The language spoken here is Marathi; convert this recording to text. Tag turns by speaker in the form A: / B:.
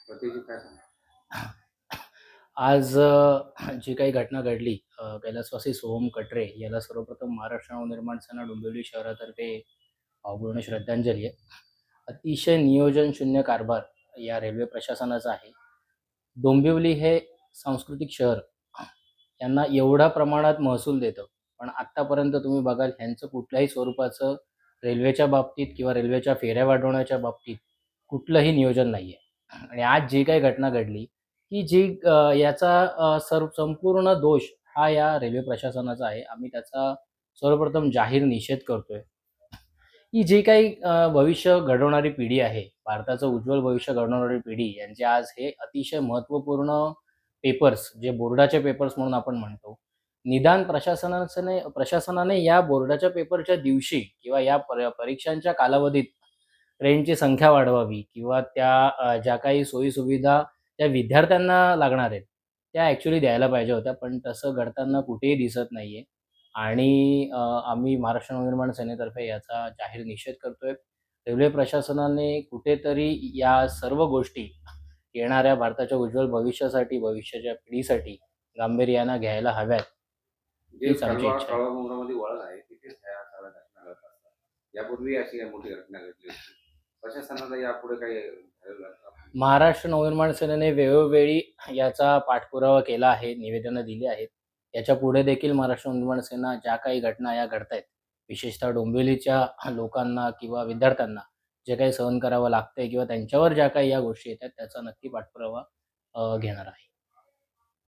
A: त्याच्याविषयी काय सांगाल?
B: आज जी काही घटना घडली, कैलासवासी सोहम कटरे याला सर्वप्रथम महाराष्ट्र नवनिर्माण सेना डोंबिवली शहरातर्फे भावपूर्ण श्रद्धांजली आहे. अतिशय नियोजन शून्य कारभार या रेल्वे प्रशासनाचा आहे. डोंबिवली हे सांस्कृतिक शहर यांना एवढ्या प्रमाणात महसूल देतं, पण आत्तापर्यंत तुम्ही बघाल ह्यांचं कुठल्याही स्वरूपाचं रेल्वेच्या बाबतीत किंवा रेल्वेच्या फेऱ्या वाढवण्याच्या बाबतीत कुठलंही नियोजन नाही आहे. आणि आज जी काही घटना घडली, की जी याचा संपूर्ण दोष हा या रेल्वे प्रशासनाचा आहे. आम्ही त्याचा सर्वप्रथम जाहीर निषेध करतोय. ही जी काही भविष्य घडवणारी पिढी आहे, भारताचं उज्ज्वल भविष्य घडवणारी पिढी यांचे आज हे अतिशय महत्त्वपूर्ण पेपर्स, जे बोर्डाचे पेपर्स म्हणून आपण म्हणतो. निदान प्रशासनाने या बोर्डाच्या पेपरच्या दिवशी किंवा या परीक्षांच्या कालावधीत ट्रेनची संख्या वाढवावी किंवा त्या ज्या काही सोयी-सुविधा त्या विद्यार्थ्यांना लागणार आहेत, त्या ॲक्चुअली द्यायला पाहिजे होत्या. पण तसं घडताना कुठेही दिसत नाहीये. आणि आम्ही महाराष्ट्र नवनिर्माण सेनेतर्फे याचा जाहीर निषेध करतोय. रेल्वे प्रशासनाने कुठेतरी या सर्व गोष्टी येणाऱ्या भारताच्या उज्ज्वल भविष्यासाठी, भविष्याच्या पिढीसाठी गांभीर्यानं घ्यायला हव्यात,
A: जे
B: हीच आमची इच्छा आहे.
A: तळमळामध्ये वळण आहे तिथेच ह्या सगळ्या घटना घडत असतात. यापूर्वी अशी काही मोठी घटना घडली होती. प्रशासनाला यापुढे काही झालेलं का?
B: महाराष्ट्र नवनिर्माण सेनेने वेळोवेळी याचा पाठपुरावा केला आहे, निवेदनं दिली आहेत. याच्यापुढे देखील महाराष्ट्र नवनिर्माण सेना ज्या काही घटना या घडतायत, विशेषतः डोंबिवलीच्या लोकांना किंवा विद्यार्थ्यांना जे काही सहन करावं लागतंय किंवा त्यांच्यावर ज्या काही या गोष्टी येतात, त्याचा नक्की पाठपुरावा घेणार आहे.